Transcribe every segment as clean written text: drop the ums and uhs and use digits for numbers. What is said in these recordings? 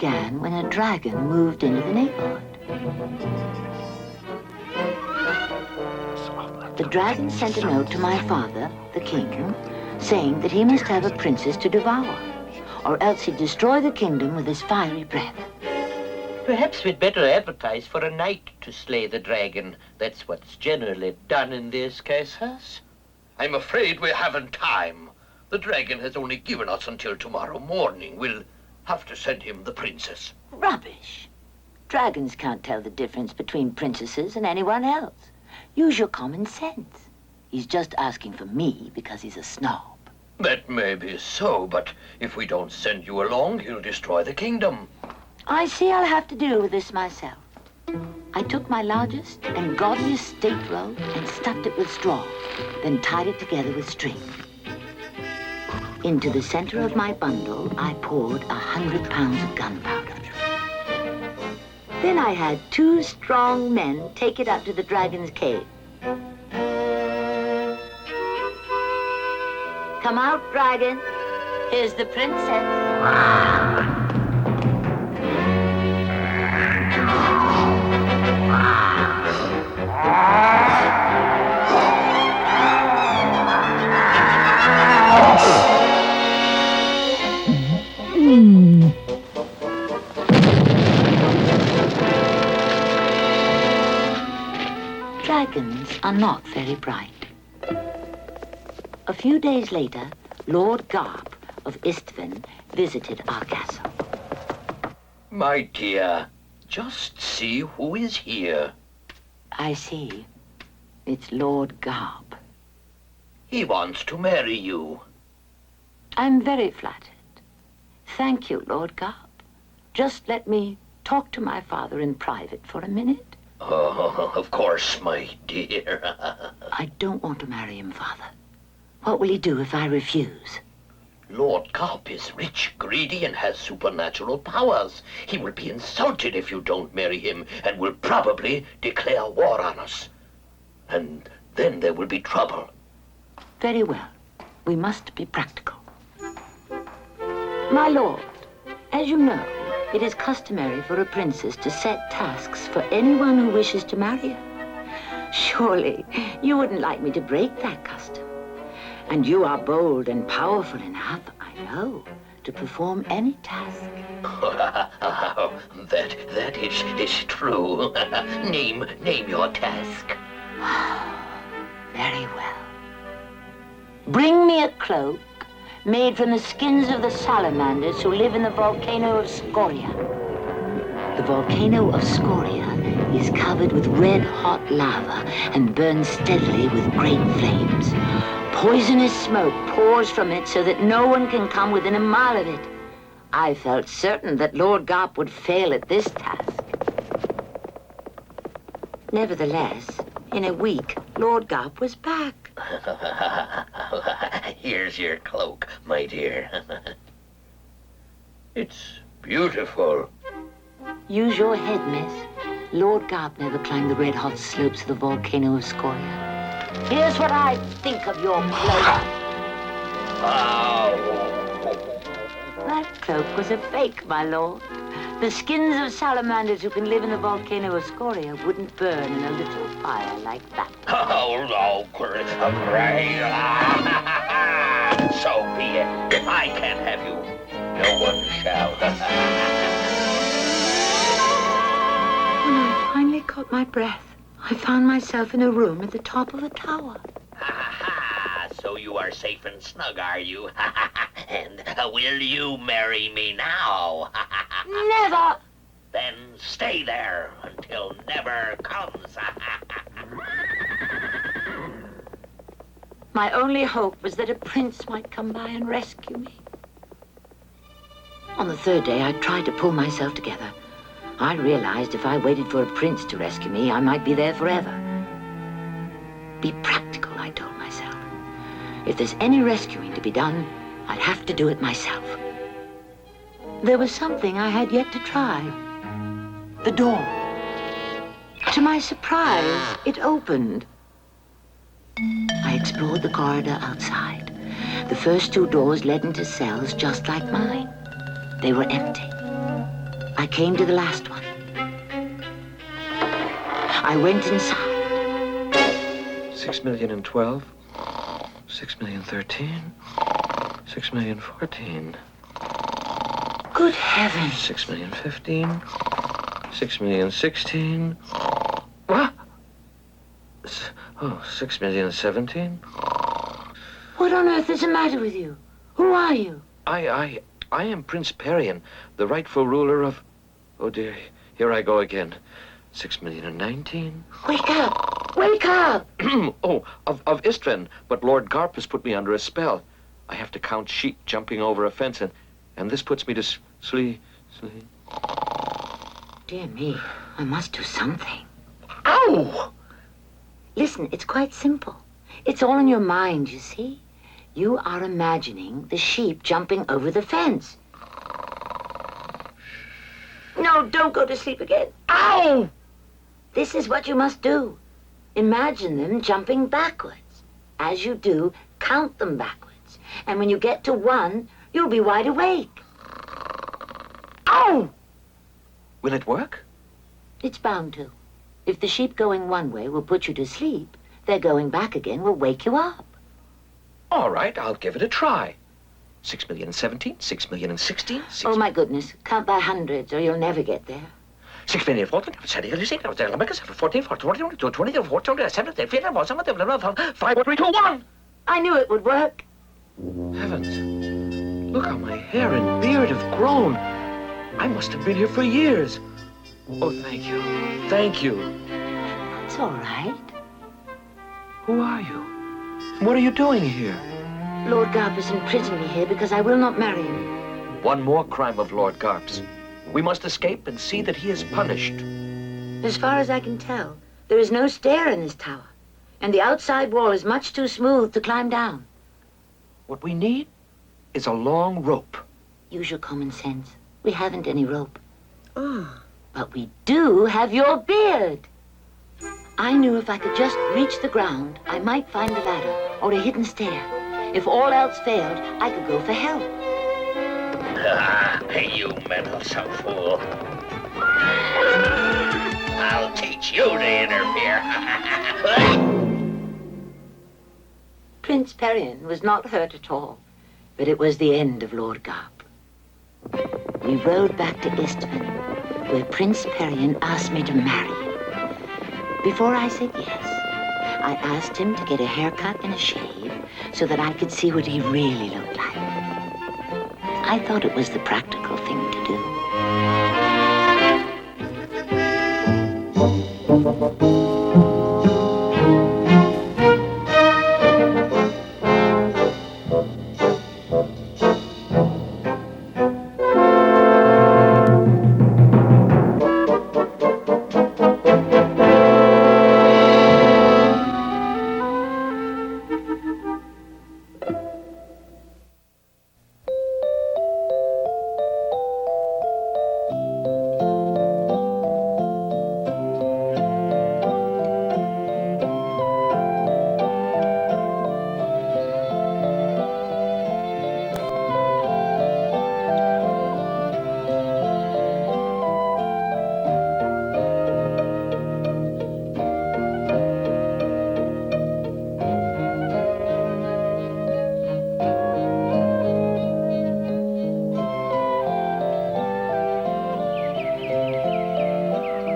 began when a dragon moved into the neighborhood. The dragon sent a note to my father, the king, saying that he must have a princess to devour, or else he'd destroy the kingdom with his fiery breath. Perhaps we'd better advertise for a night to slay the dragon. That's what's generally done in these cases. I'm afraid we haven't time. The dragon has only given us until tomorrow morning. We'll have to send him the princess. Rubbish. Dragons can't tell the difference between princesses and anyone else. Use your common sense. He's just asking for me because he's a snob. That may be so, but if we don't send you along, he'll destroy the kingdom. I see I'll have to deal with this myself. I took my largest and gaudiest state robe and stuffed it with straw, then tied it together with string. Into the center of my bundle, I poured 100 pounds of gunpowder. Then I had 2 strong men take it up to the dragon's cave. Come out, dragon. Here's the princess. Dragons are not very bright. A few days later, Lord Garp of Istvan visited our castle. My dear, just see who is here. I see. It's Lord Garp. He wants to marry you. I'm very flattered. Thank you, Lord Garp. Just let me talk to my father in private for a minute. Oh, of course, my dear. I don't want to marry him, Father. What will he do if I refuse? Lord Garp is rich, greedy, and has supernatural powers. He will be insulted if you don't marry him, and will probably declare war on us. And then there will be trouble. Very well. We must be practical. My lord, as you know, it is customary for a princess to set tasks for anyone who wishes to marry her. Surely, you wouldn't like me to break that custom. And you are bold and powerful enough, I know, to perform any task. that is true. Name your task. Very well. Bring me a cloak made from the skins of the salamanders who live in the volcano of Scoria. The volcano of Scoria is covered with red-hot lava and burns steadily with great flames. Poisonous smoke pours from it so that no one can come within a mile of it. I felt certain that Lord Garp would fail at this task. Nevertheless, in a week, Lord Garp was back. Here's your cloak, my dear. It's beautiful. Use your head, miss. Lord Garp never climbed the red-hot slopes of the volcano of Scoria. Here's what I think of your cloak. That cloak was a fake, my lord. The skins of salamanders who can live in the volcano of Scoria wouldn't burn in a little fire like that. Oh, no, great. So be it. If I can't have you, no one shall. When I finally caught my breath, I found myself in a room at the top of a tower. So you are safe and snug, are you? And will you marry me now? Never! Then stay there until never comes. My only hope was that a prince might come by and rescue me. On the 3rd day, I tried to pull myself together. I realized if I waited for a prince to rescue me, I might be there forever. Be practical, I told myself. If there's any rescuing to be done, I'll have to do it myself. There was something I had yet to try. The door. To my surprise, it opened. I explored the corridor outside. The first 2 doors led into cells just like mine. They were empty. I came to the last one. I went inside. 6,012,000, 6,013,000, 6,014,000. Good heavens. 6,015,000, 6,016,000. What? Oh, 6,017,000. What on earth is the matter with you? Who are you? I am Prince Perian, the rightful ruler of... Oh, dear, here I go again. 6,019,000. Wake up! Wake up! Oh, of Istvan, but Lord Garp has put me under a spell. I have to count sheep jumping over a fence, and this puts me to sleep. Dear me, I must do something. Ow! Listen, it's quite simple. It's all in your mind, you see. You are imagining the sheep jumping over the fence. No, don't go to sleep again. Ow! This is what you must do. Imagine them jumping backwards. As you do, count them backwards. And when you get to 1, you'll be wide awake. Ow! Will it work? It's bound to. If the sheep going one way will put you to sleep, their going back again will wake you up. All right, I'll give it a try. 6,017,000, 6,016,000, 6... Oh, my goodness. Count by hundreds or you'll never get there. 6,014,000, I knew it would work. Heavens. Look how my hair and beard have grown. I must have been here for years. Oh, thank you. Thank you. It's all right. Who are you? What are you doing here? Lord Garp has imprisoned me here because I will not marry him. One more crime of Lord Garp's. We must escape and see that he is punished. As far as I can tell, there is no stair in this tower, and the outside wall is much too smooth to climb down. What we need is a long rope. Use your common sense. We haven't any rope. But we do have your beard. I knew if I could just reach the ground, I might find a ladder or a hidden stair. If all else failed, I could go for help. You meddlesome fool. I'll teach you to interfere. Prince Perian was not hurt at all, but it was the end of Lord Garp. We rode back to Istvan, where Prince Perian asked me to marry him. Before I said yes, I asked him to get a haircut and a shave so that I could see what he really looked like. I thought it was the practical thing to do.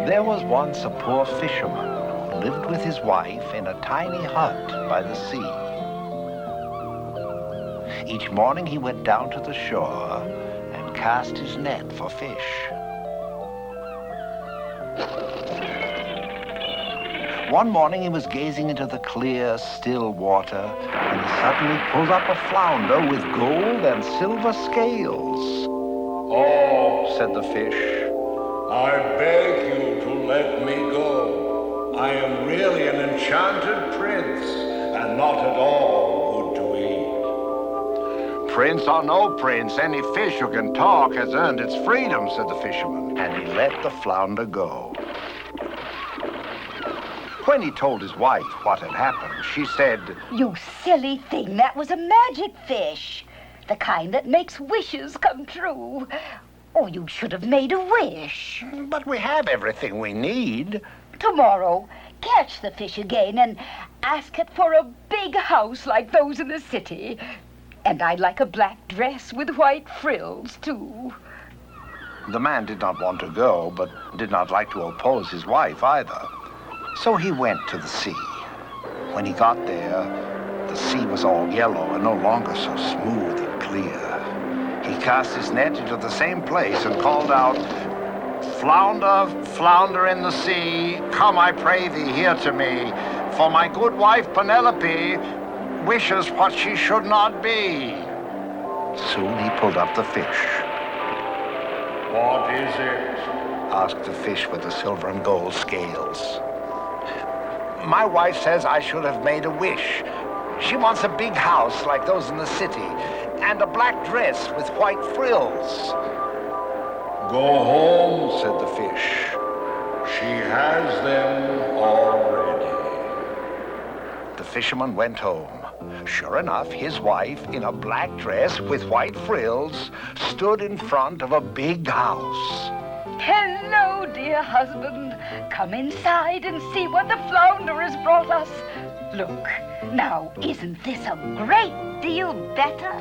There was once a poor fisherman who lived with his wife in a tiny hut by the sea. Each morning he went down to the shore and cast his net for fish. One morning he was gazing into the clear, still water, and he suddenly pulled up a flounder with gold and silver scales. Oh, Said the fish, I beg you to let me go. I am really an enchanted prince, and not at all good to eat. "Prince or no prince, any fish who can talk has earned its freedom," said the fisherman, and he let the flounder go. When he told his wife what had happened, she said, You silly thing, that was a magic fish. The kind that makes wishes come true. Oh, you should have made a wish. But we have everything we need. Tomorrow, catch the fish again and ask it for a big house like those in the city. And I'd like a black dress with white frills, too. The man did not want to go, but did not like to oppose his wife either. So he went to the sea. When he got there, the sea was all yellow and no longer so smooth and clear. He cast his net into the same place and called out, "Flounder, flounder in the sea, come, I pray thee, here to me. For my good wife Penelope wishes what she should not be." Soon he pulled up the fish. What is it? Asked the fish with the silver and gold scales. "My wife says I should have made a wish. She wants a big house like those in the city, and a black dress with white frills." Go home, Said the fish. she has them already. The fisherman went home. Sure enough, his wife, in a black dress with white frills, stood in front of a big house. Hello, dear husband. Come inside and see what the flounder has brought us. Look, now, isn't this a great deal better?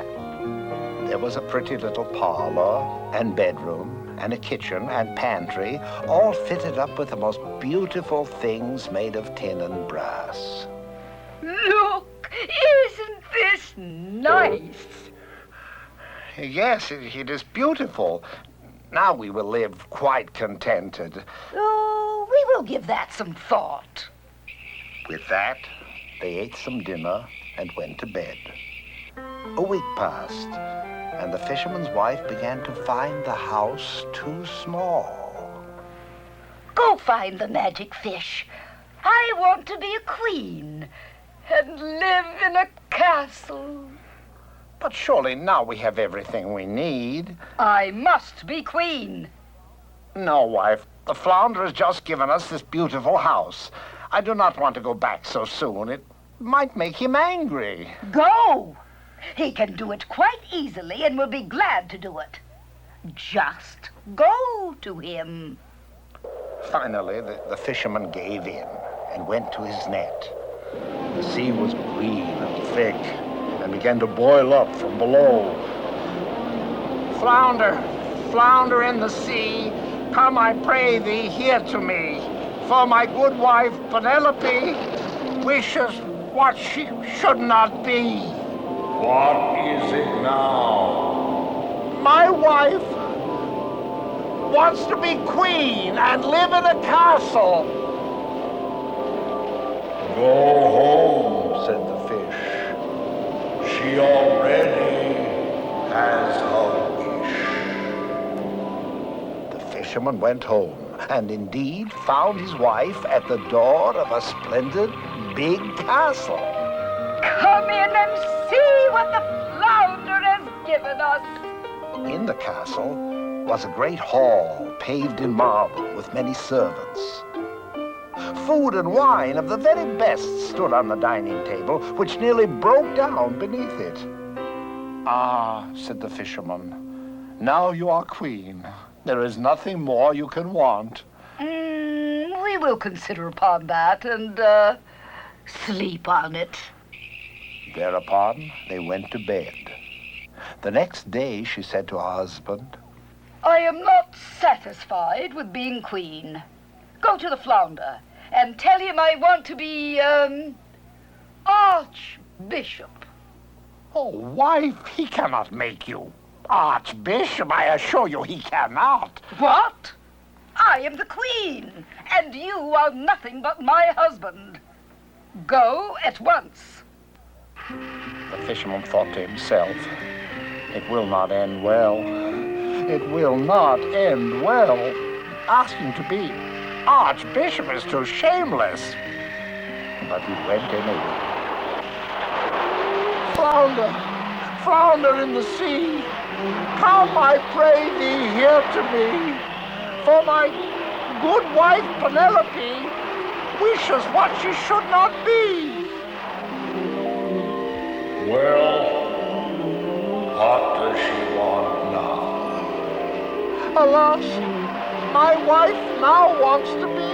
There was a pretty little parlor and bedroom and a kitchen and pantry, all fitted up with the most beautiful things made of tin and brass. Look, isn't this nice? Yes, it is beautiful. Now we will live quite contented. Oh, we will give that some thought. With that, they ate some dinner and went to bed. A week passed, and the fisherman's wife began to find the house too small. Go find the magic fish. I want to be a queen and live in a castle. But surely now we have everything we need. I must be queen. No, wife. The flounder has just given us this beautiful house. I do not want to go back so soon. It might make him angry. Go! He can do it quite easily and will be glad to do it. Just go to him. Finally, the fisherman gave in and went to his net. The sea was green and thick and began to boil up from below. "Flounder, flounder in the sea, come, I pray thee, here to me. For my good wife Penelope wishes what she should not be." What is it now? "My wife wants to be queen and live in a castle." Go home, Said the fish. she already has her wish. The fisherman went home and indeed found his wife at the door of a splendid big castle. Come in and see what the flounder has given us. In the castle was a great hall paved in marble with many servants. Food and wine of the very best stood on the dining table, which nearly broke down beneath it. "Ah," said the fisherman, "now you are queen. There is nothing more you can want." We will consider upon that and, sleep on it. Thereupon they went to bed. The next day she said to her husband, I am not satisfied with being queen. Go to the flounder and tell him I want to be, archbishop. "Oh, wife, he cannot make you archbishop. I assure you he cannot." What? I am the queen, and you are nothing but my husband. Go at once. The fisherman thought to himself, "It will not end well. It will not end well. Asking to be archbishop is too shameless." But he went anyway. "Flounder, flounder in the sea, come, I pray thee, here to me. For my good wife Penelope wishes what she should not be." Well, what does she want now? Alas, my wife now wants to be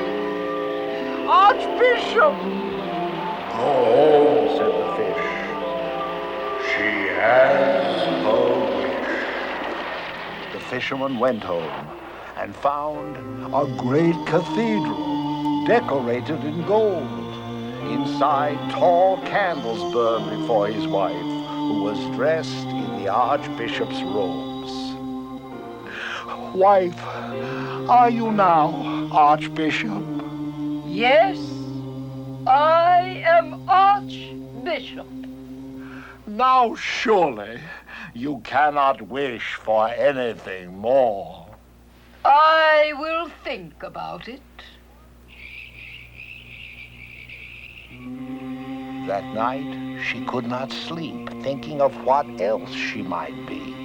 Archbishop. Go home, said the fish. She has her wish. The fisherman went home and found a great cathedral decorated in gold. Inside, tall candles burned before his wife, who was dressed in the Archbishop's robes. Wife, are you now Archbishop? Yes, I am Archbishop. Now surely you cannot wish for anything more. I will think about it. That night, she could not sleep, thinking of what else she might be.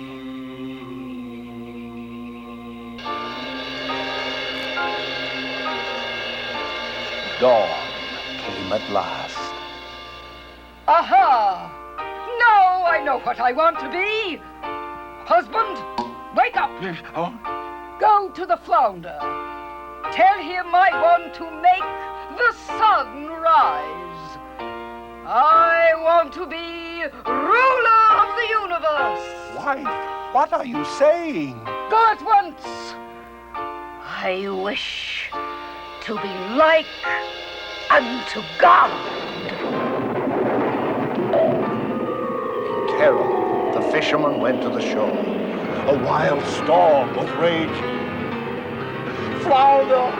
Dawn came at last. Aha! Now I know what I want to be. Husband, wake up. Go to the flounder. Tell him I want to make the sun rise. I want to be ruler of the universe. Wife, what are you saying? Go at once. I wish to be like unto God. In terror, the fisherman went to the shore. A wild storm was raging. Flounder!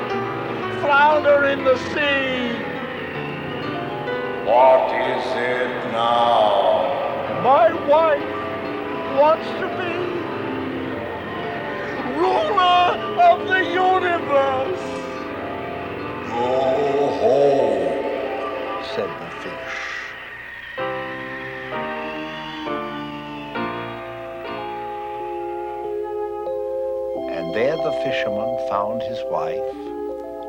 Flounder in the sea! What is it now? My wife wants to be ruler of the universe! Go home, said the fish. And there the fisherman found his wife,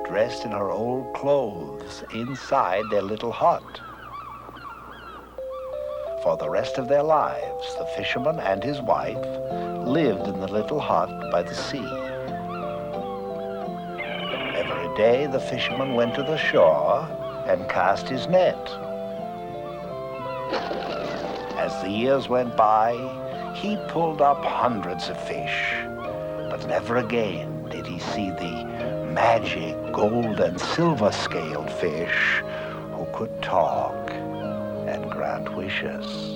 dressed in her old clothes, inside their little hut. For the rest of their lives, the fisherman and his wife lived in the little hut by the sea. Every day, the fisherman went to the shore and cast his net. As the years went by, he pulled up hundreds of fish, but never again did he see the magic gold and silver scaled fish who could talk and grant wishes.